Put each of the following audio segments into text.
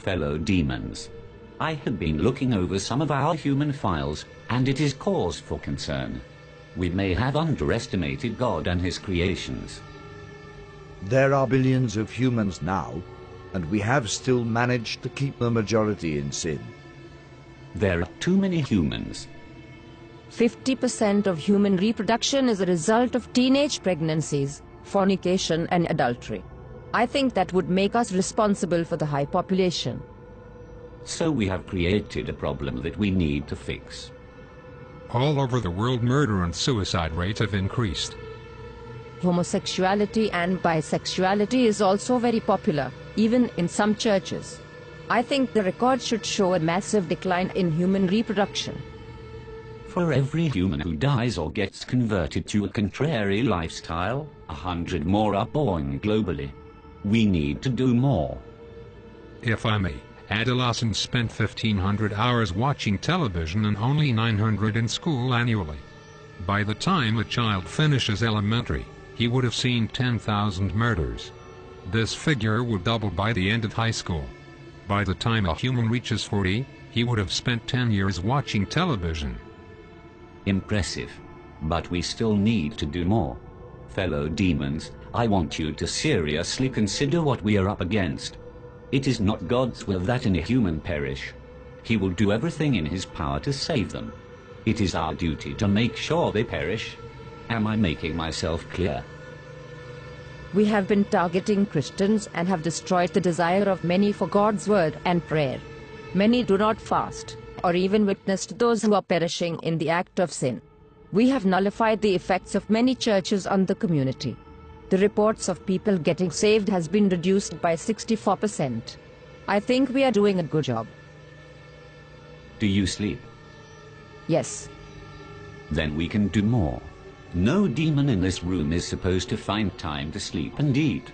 Fellow demons, I have been looking over some of our human files, and it is cause for concern. We may have underestimated God and his creations. There are billions of humans now, and we have still managed to keep the majority in sin. There are too many humans. 50% of human reproduction is a result of teenage pregnancies, fornication and adultery. I think that would make us responsible for the high population. So we have created a problem that we need to fix. All over the world, murder and suicide rates have increased. Homosexuality and bisexuality is also very popular, even in some churches. I think the record should show a massive decline in human reproduction. For every human who dies or gets converted to a contrary lifestyle, 100 more are born globally. We need to do more. If I may, adolescents spend 1,500 hours watching television and only 900 in school annually. By the time a child finishes elementary, he would have seen 10,000 murders. This figure would double by the end of high school. By the time a human reaches 40, he would have spent 10 years watching television. Impressive. But we still need to do more. Fellow demons, I want you to seriously consider what we are up against. It is not God's will that any human perish. He will do everything in his power to save them. It is our duty to make sure they perish. Am I making myself clear? We have been targeting Christians and have destroyed the desire of many for God's word and prayer. Many do not fast, or even witness to those who are perishing in the act of sin. We have nullified the effects of many churches on the community. The reports of people getting saved has been reduced by 64%. I think we are doing a good job. Do you sleep? Yes. Then we can do more. No demon in this room is supposed to find time to sleep and eat.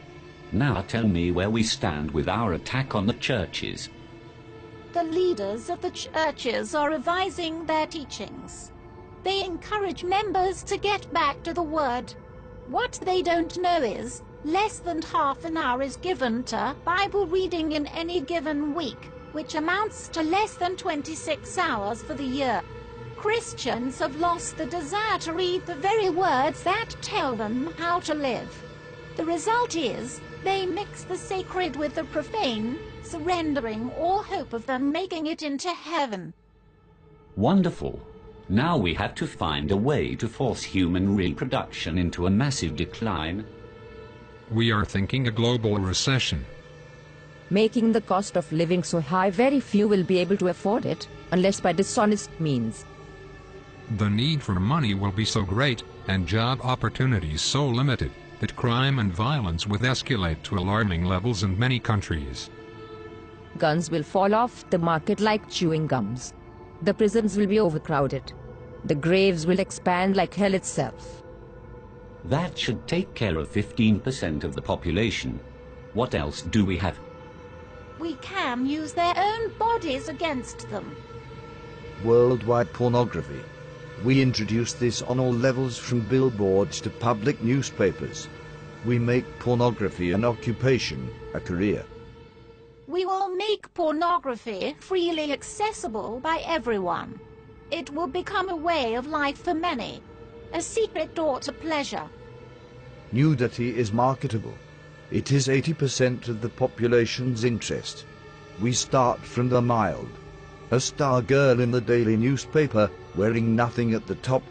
Now tell me where we stand with our attack on the churches. The leaders of the churches are revising their teachings. They encourage members to get back to the Word. What they don't know is, less than half an hour is given to Bible reading in any given week, which amounts to less than 26 hours for the year. Christians have lost the desire to read the very words that tell them how to live. The result is, they mix the sacred with the profane, surrendering all hope of them making it into heaven. Wonderful. Now we have to find a way to force human reproduction into a massive decline. We are thinking a global recession. Making the cost of living so high, very few will be able to afford it, unless by dishonest means. The need for money will be so great, and job opportunities so limited, that crime and violence will escalate to alarming levels in many countries. Guns will fall off the market like chewing gums. The prisons will be overcrowded. The graves will expand like hell itself. That should take care of 15% of the population. What else do we have? We can use their own bodies against them. Worldwide pornography. We introduce this on all levels, from billboards to public newspapers. We make pornography an occupation, a career. We will make pornography freely accessible by everyone. It will become a way of life for many, a secret door to pleasure. Nudity is marketable. It is 80% of the population's interest. We start from the mild. A star girl in the daily newspaper, wearing nothing at the top.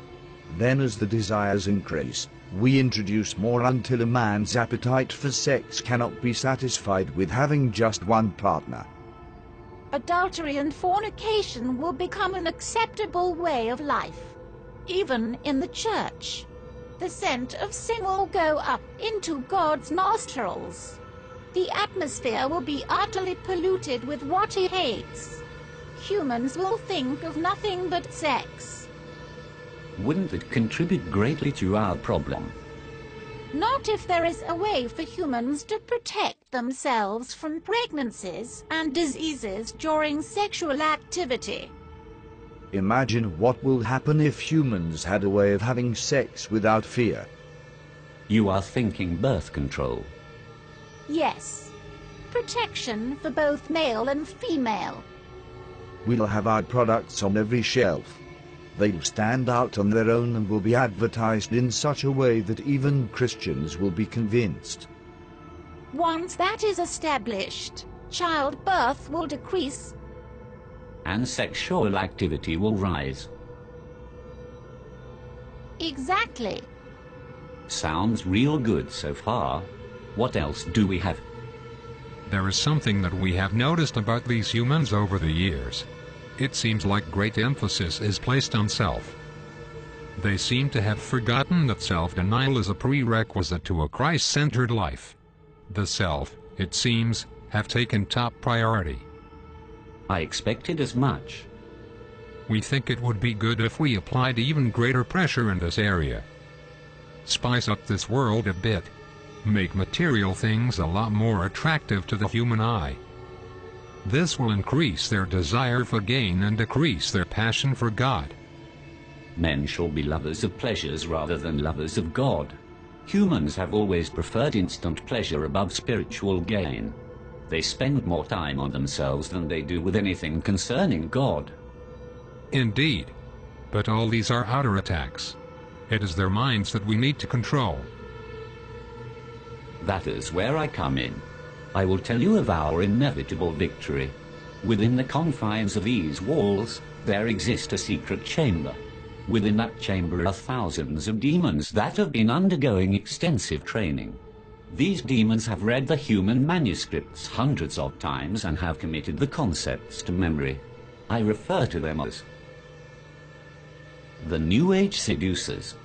Then as the desires increase, we introduce more until a man's appetite for sex cannot be satisfied with having just one partner. Adultery and fornication will become an acceptable way of life, even in the church. The scent of sin will go up into God's nostrils. The atmosphere will be utterly polluted with what he hates. Humans will think of nothing but sex. Wouldn't it contribute greatly to our problem? Not if there is a way for humans to protect themselves from pregnancies and diseases during sexual activity. Imagine what will happen if humans had a way of having sex without fear. You are thinking birth control. Yes. protection for both male and female. We'll have our products on every shelf. They'll stand out on their own and will be advertised in such a way that even Christians will be convinced. Once that is established, childbirth will decrease. And sexual activity will rise. Exactly. Sounds real good so far. What else do we have? There is something that we have noticed about these humans over the years. It seems like great emphasis is placed on self. They seem to have forgotten that self-denial is a prerequisite to a Christ-centered life. The self, it seems, have taken top priority. I expected as much. We think it would be good if we applied even greater pressure in this area. Spice up this world a bit. Make material things a lot more attractive to the human eye. This will increase their desire for gain and decrease their passion for God. Men shall be lovers of pleasures rather than lovers of God. Humans have always preferred instant pleasure above spiritual gain. They spend more time on themselves than they do with anything concerning God. Indeed. But all these are outer attacks. It is their minds that we need to control. That is where I come in. I will tell you of our inevitable victory. Within the confines of these walls, there exists a secret chamber. Within that chamber are thousands of demons that have been undergoing extensive training. These demons have read the human manuscripts hundreds of times and have committed the concepts to memory. I refer to them as the New Age seducers.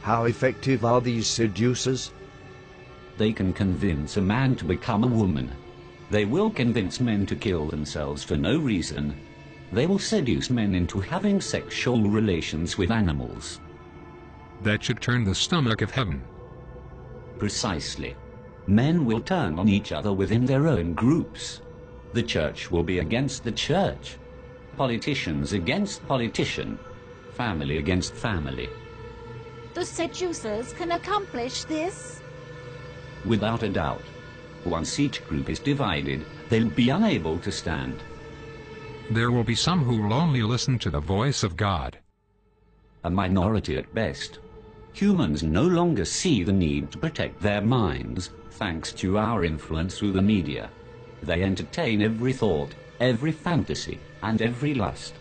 How effective are these seducers? They can convince a man to become a woman. They will convince men to kill themselves for no reason. They will seduce men into having sexual relations with animals. That should turn the stomach of heaven. Precisely. Men will turn on each other within their own groups. The church will be against the church. Politicians against politician. Family against family. The seducers can accomplish this? Without a doubt. Once each group is divided, they'll be unable to stand. There will be some who will only listen to the voice of God. A minority at best. Humans no longer see the need to protect their minds, thanks to our influence through the media. They entertain every thought, every fantasy, and every lust.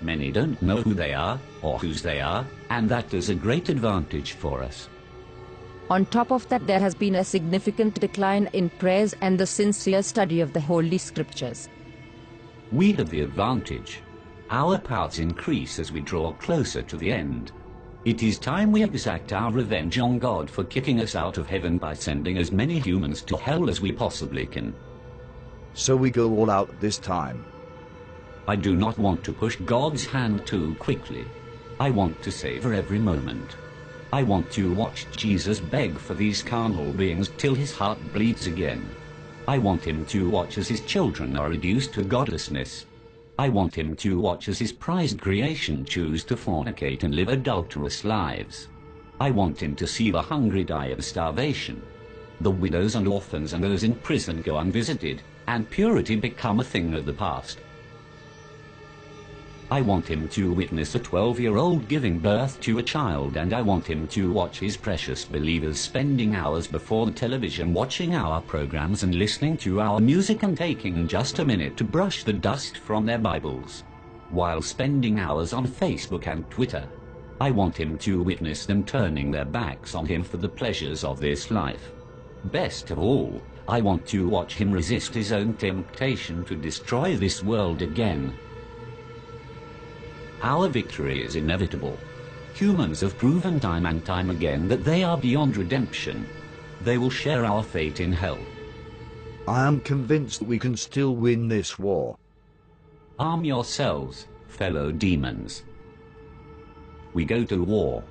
Many don't know who they are, or whose they are, and that is a great advantage for us. On top of that, there has been a significant decline in prayers and the sincere study of the Holy Scriptures. We have the advantage. Our powers increase as we draw closer to the end. It is time we exact our revenge on God for kicking us out of heaven by sending as many humans to hell as we possibly can. So we go all out this time. I do not want to push God's hand too quickly. I want to savor every moment. I want to watch Jesus beg for these carnal beings till his heart bleeds again. I want him to watch as his children are reduced to godlessness. I want him to watch as his prized creation choose to fornicate and live adulterous lives. I want him to see the hungry die of starvation, the widows and orphans and those in prison go unvisited, and purity become a thing of the past. I want him to witness a 12-year-old giving birth to a child, and I want him to watch his precious believers spending hours before the television watching our programs and listening to our music and taking just a minute to brush the dust from their Bibles, while spending hours on Facebook and Twitter. I want him to witness them turning their backs on him for the pleasures of this life. Best of all, I want to watch him resist his own temptation to destroy this world again. Our victory is inevitable. Humans have proven time and time again that they are beyond redemption. They will share our fate in hell. I am convinced that we can still win this war. Arm yourselves, fellow demons. We go to war.